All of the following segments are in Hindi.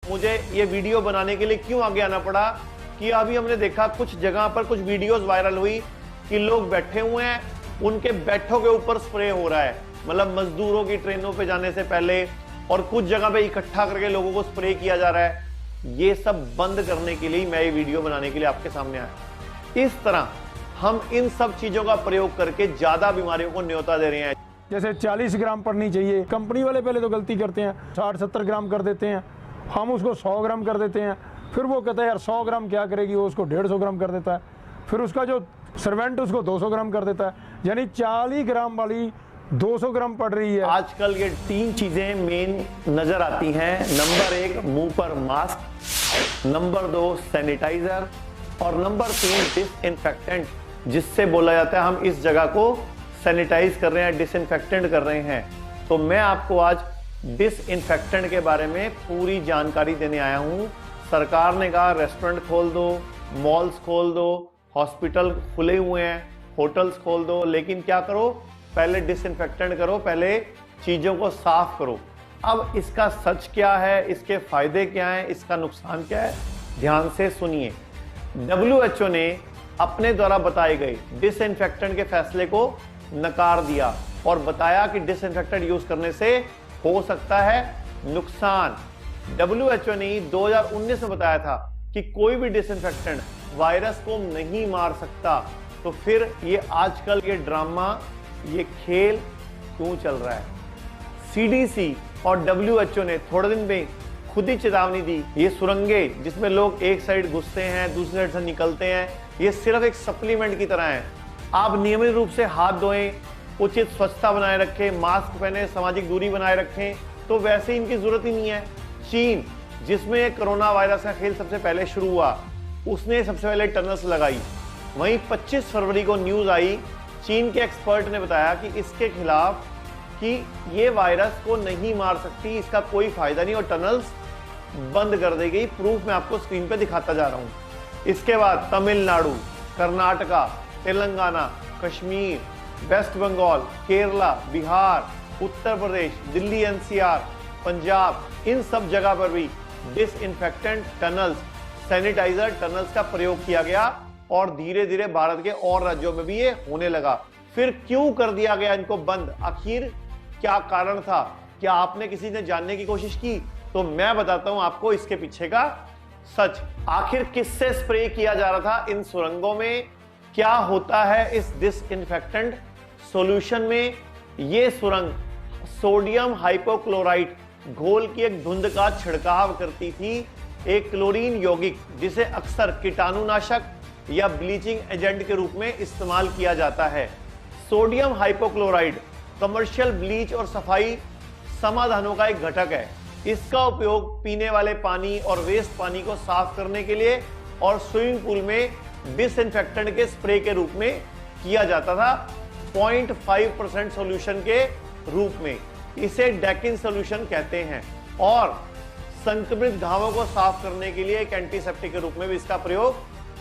मुझे ये वीडियो बनाने के लिए क्यों आगे आना पड़ा कि अभी हमने देखा कुछ जगह पर कुछ वीडियोस वायरल हुई कि लोग बैठे हुए हैं, उनके बैठों के ऊपर स्प्रे हो रहा है, मतलब मजदूरों की ट्रेनों पे जाने से पहले, और कुछ जगह पे इकट्ठा करके लोगों को स्प्रे किया जा रहा है। ये सब बंद करने के लिए मैं ये वीडियो बनाने के लिए आपके सामने आया। इस तरह हम इन सब चीजों का प्रयोग करके ज्यादा बीमारियों को न्योता दे रहे हैं। जैसे 40 ग्राम पड़नी चाहिए, कंपनी वाले पहले तो गलती करते हैं, 60-70 ग्राम कर देते हैं, हम उसको 100 ग्राम कर देते हैं, फिर वो कहता है यार 100 ग्राम क्या करेगी, वो उसको 150 ग्राम कर देता है, फिर उसका जो सर्वेंट उसको 200 ग्राम कर देता है, यानी 40 ग्राम वाली 200 ग्राम पड़ रही है। आजकल ये 3 चीजें मेन नजर आती हैं। नंबर 1 मुंह पर मास्क, नंबर 2 सैनिटाइजर, और नंबर 3 डिसइंफेक्टेंट, जिससे बोला जाता है हम इस जगह को सैनिटाइज कर रहे हैं, डिसइंफेक्टेंट कर रहे हैं। तो मैं आपको आज डिसइंफेक्टेंट के बारे में पूरी जानकारी देने आया हूं। सरकार ने कहा रेस्टोरेंट खोल दो, मॉल्स खोल दो, हॉस्पिटल खुले हुए हैं, होटल्स खोल दो, लेकिन क्या करो, पहले डिसइंफेक्टेंट करो, पहले चीजों को साफ करो। अब इसका सच क्या है, इसके फायदे क्या हैं, इसका नुकसान क्या है, ध्यान से सुनिए। WHO ने अपने द्वारा बताए गए डिसइंफेक्टेंट के फैसले को नकार दिया और बताया कि डिसइंफेक्टेंट यूज करने से हो सकता है नुकसान। WHO ने 2019 में बताया था कि कोई भी डिसइंफेक्टेंट वायरस को नहीं मार सकता। तो फिर ये आजकल ये ड्रामा, ये खेल क्यों चल रहा है? CDC और WHO ने थोड़े दिन में खुद ही चेतावनी दी, ये सुरंगे जिसमें लोग एक साइड घुसते हैं, दूसरी साइड से निकलते हैं, ये सिर्फ एक सप्लीमेंट की तरह है। आप नियमित रूप से हाथ धोएं, उचित स्वच्छता बनाए रखें, मास्क पहने, सामाजिक दूरी बनाए रखें, तो वैसे इनकी जरूरत ही नहीं है। चीन, जिसमें कोरोना वायरस का खेल सबसे पहले शुरू हुआ, उसने सबसे पहले टनल्स लगाई। वहीं 25 फरवरी को न्यूज आई, चीन के एक्सपर्ट ने बताया कि इसके खिलाफ कि ये वायरस को नहीं मार सकती, इसका कोई फायदा नहीं, और टनल्स बंद कर दी गई। प्रूफ मैं आपको स्क्रीन पे दिखाता जा रहा हूं। इसके बाद तमिलनाडु, कर्नाटका, तेलंगाना, कश्मीर, वेस्ट बंगाल, केरला, बिहार, उत्तर प्रदेश, दिल्ली NCR, पंजाब, इन सब जगह पर भी डिसइंफेक्टेंट टनल्स, सैनिटाइजर टनल्स का प्रयोग किया गया, और धीरे धीरे भारत के और राज्यों में भी ये होने लगा। फिर क्यों कर दिया गया इनको बंद? आखिर क्या कारण था? क्या आपने किसी ने जानने की कोशिश की? तो मैं बताता हूं आपको इसके पीछे का सच। आखिर किससे स्प्रे किया जा रहा था इन सुरंगों में? क्या होता है इस डिसइंफेक्टेंट सॉल्यूशन में? ये सुरंग सोडियम हाइपोक्लोराइट घोल की एक धुंध का छिड़काव करती थी, एक क्लोरीन यौगिक जिसे अक्सर कीटाणुनाशक या ब्लीचिंग एजेंट के रूप में इस्तेमाल किया जाता है। सोडियम हाइपोक्लोराइड कमर्शियल ब्लीच और सफाई समाधानों का एक घटक है। इसका उपयोग पीने वाले पानी और वेस्ट पानी को साफ करने के लिए और स्विमिंग पूल में डिसइंफेक्टेंट के स्प्रे के रूप में किया जाता था, 0.5% सॉल्यूशन के रूप में। इसे डेकिन सॉल्यूशन कहते हैं, और संक्रमित घावों को साफ करने के लिए एक एंटीसेप्टिक के रूप में भी इसका प्रयोग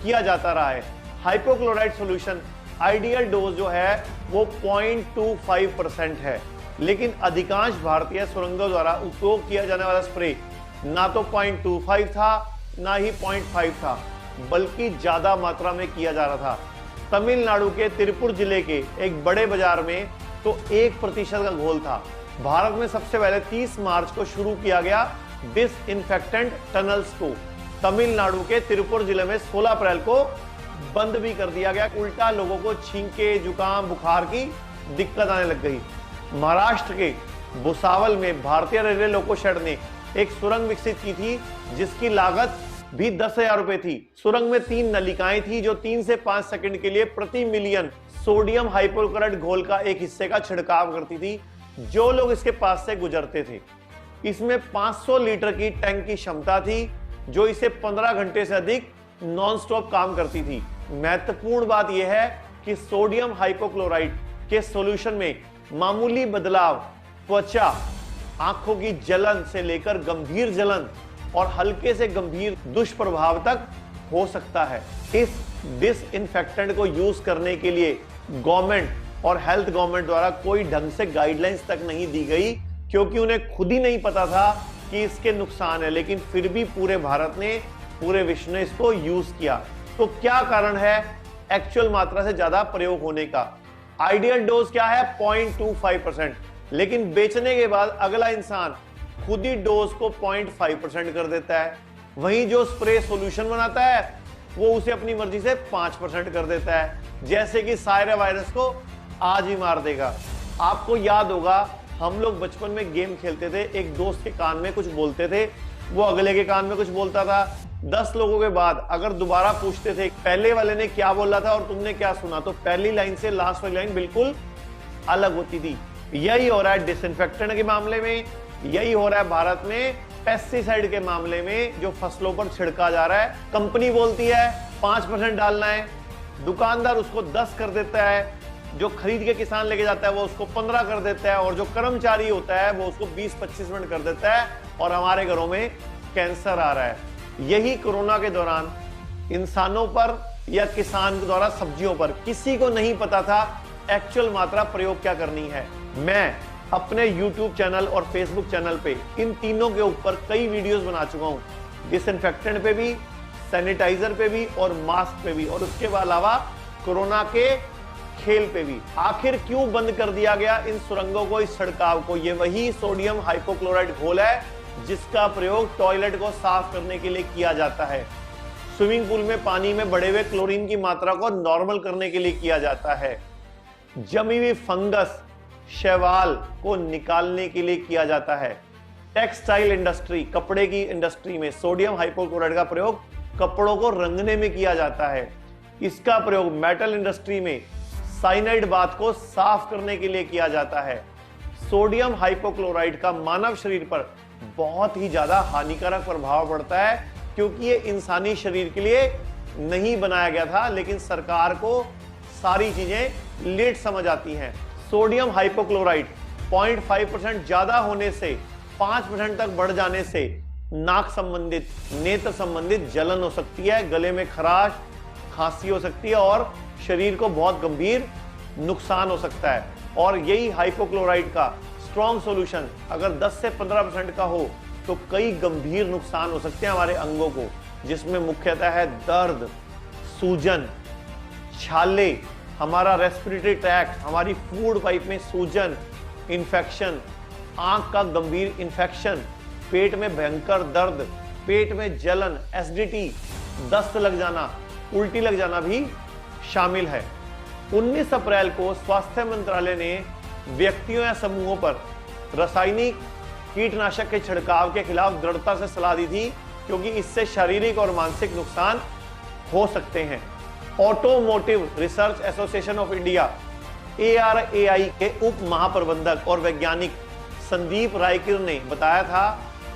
किया जाता रहा है। हाइपोक्लोराइड सॉल्यूशन आइडियल डोज जो है वो 0.25% है, लेकिन अधिकांश भारतीय सुरंगों द्वारा उपयोग किया जाने वाला स्प्रे ना तो 0.25 था, ना ही 0.5 था, बल्कि ज्यादा मात्रा में किया जा रहा था। तमिलनाडु के तिरुपुर जिले के एक बड़े बाजार में तो 1% का घोल था। भारत में सबसे पहले 30 मार्च को शुरू किया गया डिसइंफेक्टेंट टनल्स को। तमिलनाडु के तिरुपुर जिले में 16 अप्रैल को बंद भी कर दिया गया। उल्टा लोगों को छींके, जुकाम, बुखार की दिक्कत आने लग गई। महाराष्ट्र के भुसावल में भारतीय रेलवे लोको शेड ने एक सुरंग विकसित की थी, जिसकी लागत भी 10,000 रुपए थी। सुरंग में 3 नलिकाएं थी जो 3 से 5 सेकंड के लिए प्रति मिलियन सोडियम हाइपोक्लोराइड घोल का एक हिस्से का छिड़काव करती थी, जो लोग इसके पास से गुजरते थे। इसमें 500 लीटर की टैंक की क्षमता थी, जो इसे 15 घंटे से अधिक नॉन स्टॉप काम करती थी। महत्वपूर्ण बात यह है कि सोडियम हाइपोक्लोराइड के सॉल्यूशन में मामूली बदलाव त्वचा, आंखों की जलन से लेकर गंभीर जलन और हल्के से गंभीर दुष्प्रभाव तक हो सकता है। इस डिसइंफेक्टेंट को यूज करने के लिए गवर्नमेंट और हेल्थ गवर्नमेंट द्वारा कोई ढंग से गाइडलाइंस तक नहीं दी गई, क्योंकि उन्हें खुद ही नहीं पता था कि इसके नुकसान है, लेकिन फिर भी पूरे भारत ने, पूरे विश्व ने इसको यूज किया। तो क्या कारण है एक्चुअल मात्रा से ज्यादा प्रयोग होने का? आइडियल डोज क्या है? 0.25%, लेकिन बेचने के बाद अगला इंसान खुद ही डोज को 0.5% कर देता है। वहीं जो स्प्रे सॉल्यूशन बनाता है वो उसे अपनी मर्जी से 5% कर देता है, जैसे कि सारे वायरस को आज ही मार देगा। आपको याद होगा हम लोग बचपन में गेम खेलते थे, एक दोस्त के कान में कुछ बोलते थे, वो अगले के कान में कुछ बोलता था। 10 लोगों के बाद अगर दोबारा पूछते थे पहले वाले ने क्या बोला था और तुमने क्या सुना, तो पहली लाइन से लास्ट वाली लाइन बिल्कुल अलग होती थी। यही हो रहा है डिसइंफेक्टेंट के मामले में, यही हो रहा है भारत में पेस्टिसाइड के मामले में, जो फसलों पर छिड़का जा रहा है। कंपनी बोलती है 5% डालना है, दुकानदार उसको 10 कर देता है, जो खरीद के किसान लेके जाता है वो उसको 15 कर देता है, और जो कर्मचारी होता है वो उसको 20-25% कर देता है, और हमारे घरों में कैंसर आ रहा है। यही कोरोना के दौरान इंसानों पर या किसान के द्वारा सब्जियों पर किसी को नहीं पता था एक्चुअल मात्रा प्रयोग क्या करनी है। मैं अपने YouTube चैनल और Facebook चैनल पे इन तीनों के ऊपर कई वीडियोस बना चुका हूं, डिसइंफेक्टेंट पे भी, सैनिटाइजर पे भी और मास्क पे भी, और उसके अलावा कोरोना के खेल पे भी। आखिर क्यों बंद कर दिया गया इन सुरंगों को, इस छिड़काव को? ये वही सोडियम हाइपोक्लोराइड घोल है जिसका प्रयोग टॉयलेट को साफ करने के लिए किया जाता है, स्विमिंग पूल में पानी में बढ़े हुए क्लोरीन की मात्रा को नॉर्मल करने के लिए किया जाता है, जमी हुई फंगस शैवाल को निकालने के लिए किया जाता है। टेक्सटाइल इंडस्ट्री, कपड़े की इंडस्ट्री में सोडियम हाइपोक्लोराइड का प्रयोग कपड़ों को रंगने में किया जाता है। इसका प्रयोग मेटल इंडस्ट्री में साइनाइड बात को साफ करने के लिए किया जाता है। सोडियम हाइपोक्लोराइड का मानव शरीर पर बहुत ही ज्यादा हानिकारक प्रभाव पड़ता है, क्योंकि ये इंसानी शरीर के लिए नहीं बनाया गया था, लेकिन सरकार को सारी चीजें लेट समझ आती हैं। सोडियम हाइपोक्लोराइड 0.5% ज्यादा होने से 5% तक बढ़ जाने से नाक संबंधित, नेत्र संबंधित जलन हो सकती है, गले में खराश, खांसी हो सकती है और शरीर को बहुत गंभीर नुकसान हो सकता है। और यही हाइपोक्लोराइड का स्ट्रॉन्ग सॉल्यूशन अगर 10 से 15% का हो तो कई गंभीर नुकसान हो सकते हैं हमारे अंगों को, जिसमें मुख्यतः है दर्द, सूजन, छाले, हमारा रेस्पिरेटरी ट्रैक्ट, हमारी फूड पाइप में सूजन, इन्फेक्शन, आंख का गंभीर इन्फेक्शन, पेट में भयंकर दर्द, पेट में जलन, एसिडिटी, दस्त लग जाना, उल्टी लग जाना भी शामिल है। 19 अप्रैल को स्वास्थ्य मंत्रालय ने व्यक्तियों या समूहों पर रासायनिक कीटनाशक के छिड़काव के खिलाफ दृढ़ता से सलाह दी थी, क्योंकि इससे शारीरिक और मानसिक नुकसान हो सकते हैं। Automotive research association of India ARAI के उप महाप्रबंधक और वैज्ञानिक संदीप रायकिर ने बताया था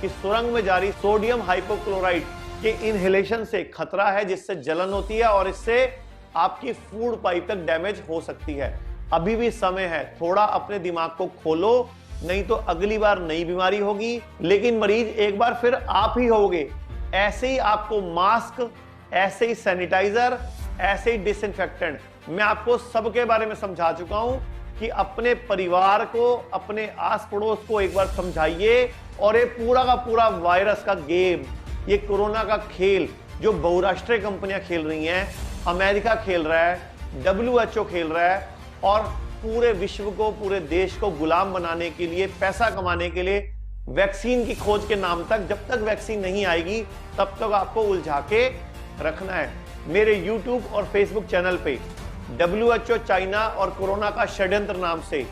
कि सुरंग में जारी सोडियम हाइपोक्लोराइड के इनहेलेशन से खतरा है, जिससे जलन होती है और इससे आपकी फूड पाइप तक डैमेज हो सकती है। अभी भी समय है, थोड़ा अपने दिमाग को खोलो, नहीं तो अगली बार नई बीमारी होगी, लेकिन मरीज एक बार फिर आप ही होगे। ऐसे ही आपको मास्क, ऐसे ही सैनिटाइजर, ऐसे ही डिसइंफेक्टेंट, मैं आपको सबके बारे में समझा चुका हूं कि अपने परिवार को, अपने आस पड़ोस को एक बार समझाइए। और ये पूरा का पूरा वायरस का गेम, ये कोरोना का खेल जो बहुराष्ट्रीय कंपनियां खेल रही हैं, अमेरिका खेल रहा है, WHO खेल रहा है, और पूरे विश्व को, पूरे देश को गुलाम बनाने के लिए, पैसा कमाने के लिए वैक्सीन की खोज के नाम तक, जब तक वैक्सीन नहीं आएगी तब तक आपको उलझा के रखना है। मेरे YouTube और Facebook चैनल पे WHO चाइना और कोरोना का षड्यंत्र नाम से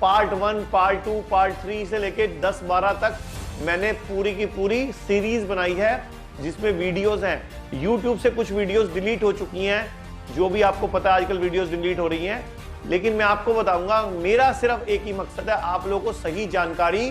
पार्ट 1, पार्ट 2, पार्ट 3 से लेके 10-12 तक मैंने पूरी की पूरी सीरीज बनाई है, जिसमें वीडियोस हैं। YouTube से कुछ वीडियोस डिलीट हो चुकी हैं, जो भी आपको पता है आजकल वीडियोस डिलीट हो रही हैं, लेकिन मैं आपको बताऊंगा, मेरा सिर्फ एक ही मकसद है, आप लोगों को सही जानकारी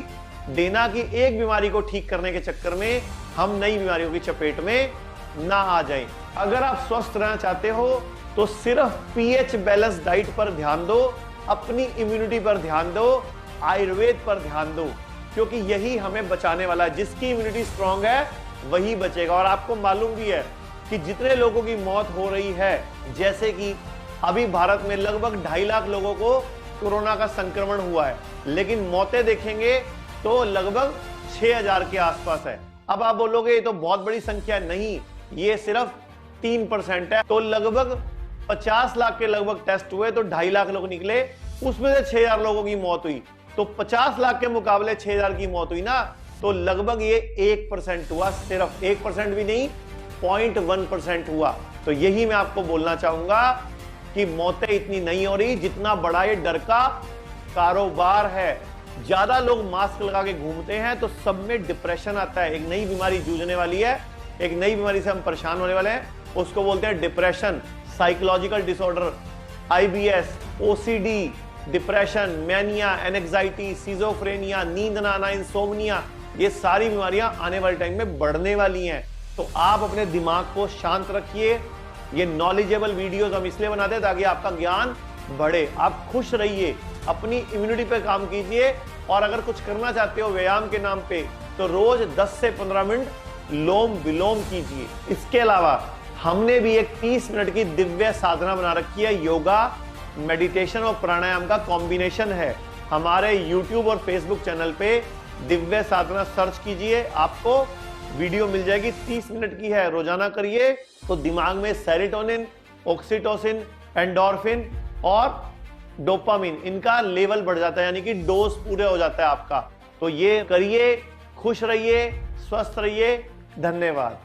देना कि एक बीमारी को ठीक करने के चक्कर में हम नई बीमारियों की चपेट में ना आ जाएं। अगर आप स्वस्थ रहना चाहते हो तो सिर्फ pH बैलेंस डाइट पर ध्यान दो, अपनी इम्यूनिटी पर ध्यान दो, आयुर्वेद पर ध्यान दो, क्योंकि यही हमें बचाने वाला है। जिसकी इम्यूनिटी स्ट्रांग है वही बचेगा। और आपको मालूम भी है कि जितने लोगों की मौत हो रही है, जैसे कि अभी भारत में लगभग 2.5 लाख लोगों को कोरोना का संक्रमण हुआ है, लेकिन मौतें देखेंगे तो लगभग 6000 के आसपास है। अब आप बोलोगे ये तो बहुत बड़ी संख्या है। नहीं, ये सिर्फ 3% है। तो लगभग 50 लाख के लगभग टेस्ट हुए तो 2.5 लाख लोग निकले, उसमें से 6000 लोगों की मौत हुई। तो 50 लाख के मुकाबले 6000 की मौत हुई ना, तो लगभग ये 1% हुआ। सिर्फ 1% भी नहीं, 0.1% हुआ। तो यही मैं आपको बोलना चाहूंगा कि मौतें इतनी नहीं हो रही जितना बड़ा ये डर का कारोबार है। ज्यादा लोग मास्क लगा के घूमते हैं तो सब में डिप्रेशन आता है। एक नई बीमारी जूझने वाली है, एक नई बीमारी से हम परेशान होने वाले हैं, उसको बोलते हैं depression, psychological disorder, IBS, OCD, depression, mania, anxiety, schizophrenia, नींद ना आना, इंसोम्निया, ये सारी बीमारियां आने वाले टाइम में बढ़ने वाली हैं। तो आप अपने दिमाग को शांत रखिए। ये नॉलेजेबल वीडियोस हम इसलिए बनाते हैं ताकि आपका ज्ञान बढ़े, आप खुश रहिए, अपनी इम्यूनिटी पे काम कीजिए। और अगर कुछ करना चाहते हो व्यायाम के नाम पे तो रोज 10 से 15 मिनट लोम विलोम कीजिए। इसके अलावा हमने भी एक 30 मिनट की दिव्य साधना बना रखी है। योगा, मेडिटेशन और प्राणायाम का कॉम्बिनेशन है। हमारे YouTube और Facebook चैनल पे दिव्य साधना सर्च कीजिए, आपको वीडियो मिल जाएगी। 30 मिनट की है, रोजाना करिए तो दिमाग में सेरोटोनिन, ऑक्सीटोसिन, एंडोर्फिन और डोपामिन, इनका लेवल बढ़ जाता है, यानी कि डोज पूरे हो जाता है आपका। तो ये करिए, खुश रहिए, स्वस्थ रहिए। धन्यवाद।